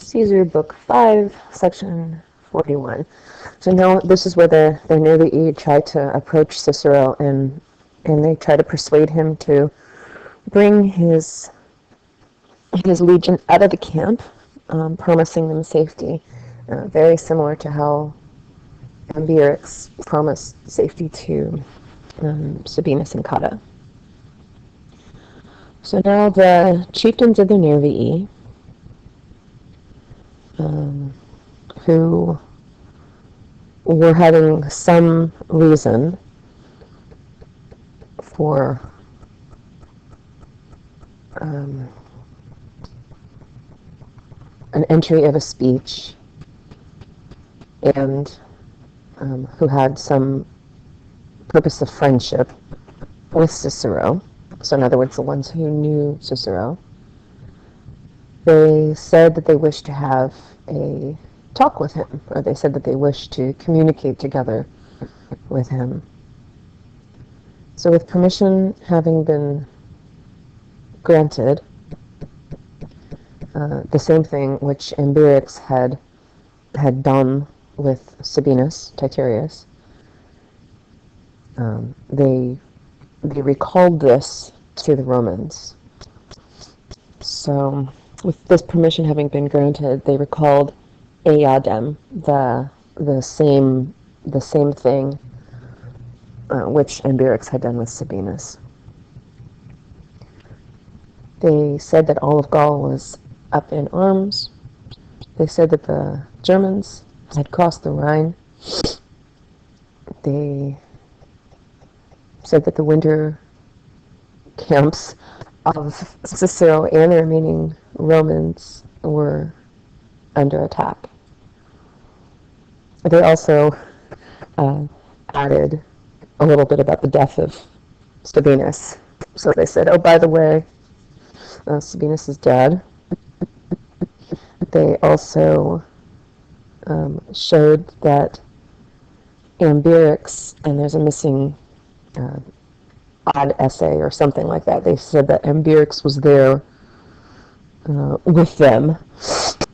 Caesar, Book 5, Section 41. So now this is where the Nervii try to approach Cicero, and they try to persuade him to bring his legion out of the camp, promising them safety, very similar to how Ambiorix promised safety to Sabinus and Cotta. So now the chieftains of the Nervii, who were having some reason for an entry of a speech, and who had some purpose of friendship with Cicero. So in other words, the ones who knew Cicero, they said that they wished to have a talk with him, or they said that they wished to communicate together with him. So with permission having been granted, the same thing which Ambiorix had done with Sabinus Titurius, they recalled this to the Romans. So with this permission having been granted, they recalled eadem, the same thing which Ambiorix had done with Sabinus. They said that all of Gaul was up in arms. They said that the Germans had crossed the Rhine. They said that the winter camps of Cicero and the remaining Romans were under attack. They also added a little bit about the death of Sabinus. So they said, oh, by the way, Sabinus is dead. They also showed that Ambiorix, and there's a missing odd essay or something like that. They said that Ambiorix was there with them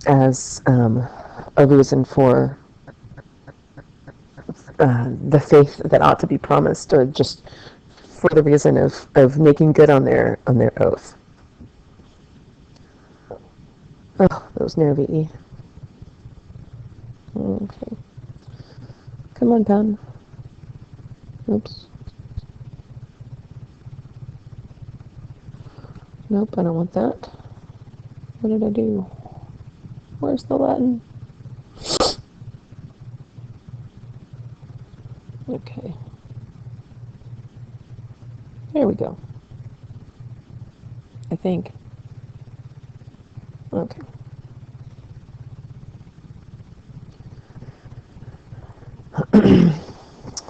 as a reason for the faith that ought to be promised, or just for the reason of making good on their oath. Oh, those Nervii. Okay. Come on, pen. Oops. Nope, I don't want that. What did I do? Where's the Latin? Okay. There we go. I think. Okay.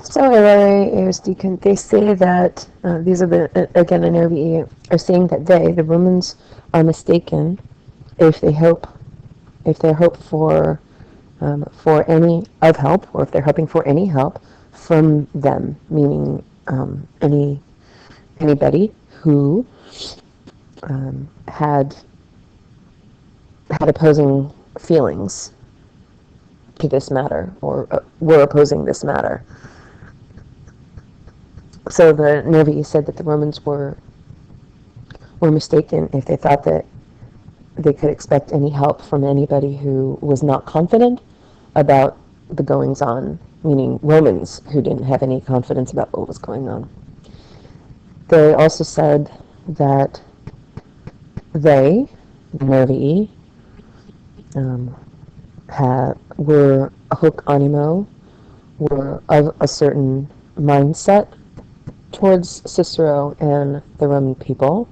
So they say that these are again the Nervii are saying that the Romans, are mistaken if they hope for any of help, or if they're hoping for any help from them, meaning anybody who had opposing feelings to this matter, or were opposing this matter. So the Nervii said that the Romans were mistaken if they thought that they could expect any help from anybody who was not confident about the goings-on, meaning Romans who didn't have any confidence about what was going on. They also said that the Nervii, were hoc animo, were of a certain mindset towards Cicero and the Roman people,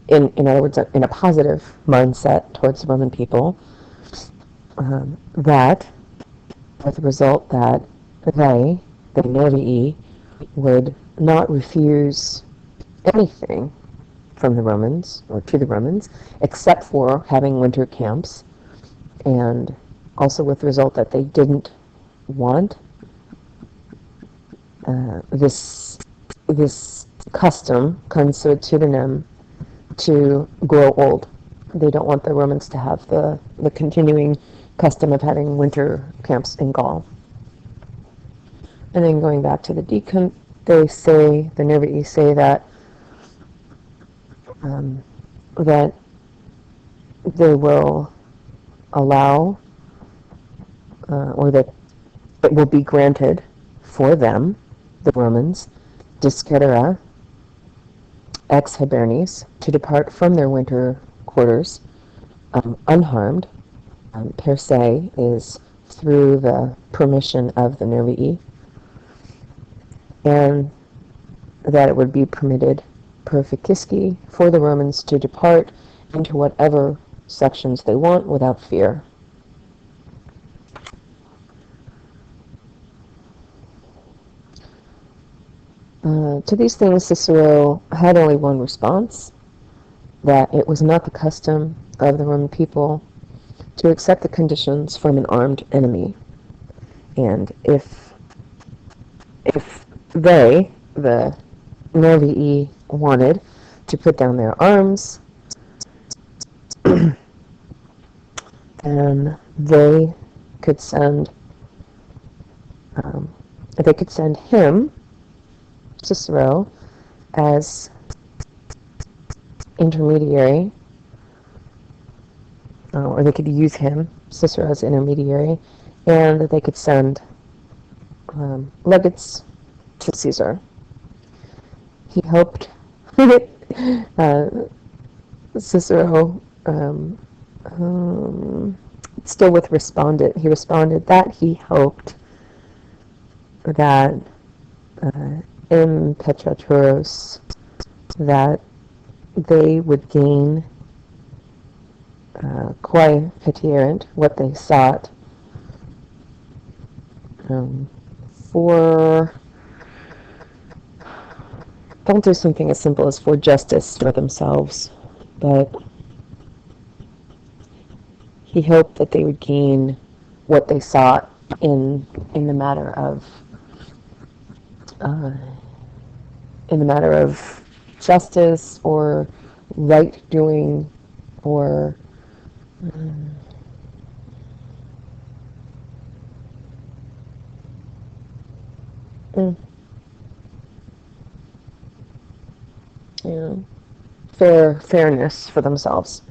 in other words, in a positive mindset towards the Roman people, that, with the result that the Nervii, would not refuse anything from the Romans, or to the Romans, except for having winter camps, and also with the result that they didn't want this custom, consuetudinem, to grow old. They don't want the Romans to have the continuing custom of having winter camps in Gaul. And then going back to the decon, they say, the Nervii say um, that they will allow, or that it will be granted for them, the Romans, discetera ex hibernis, to depart from their winter quarters unharmed, per se, is through the permission of the Nervii, and that it would be permitted per ficiski for the Romans to depart into whatever sections they want without fear. To these things, Cicero had only one response, that it was not the custom of the Roman people to accept the conditions from an armed enemy. And if they, the Nervii, wanted to put down their arms, then they could send him, Cicero, as intermediary, or they could use him, Cicero, as intermediary, and they could send legates to Caesar. He hoped Cicero, still with responded, he responded that he hoped that in Petraturos that they would gain quae petierent, what they sought, for, don't do something as simple as for justice for themselves, but he hoped that they would gain what they sought in the matter of justice or right doing or fairness for themselves.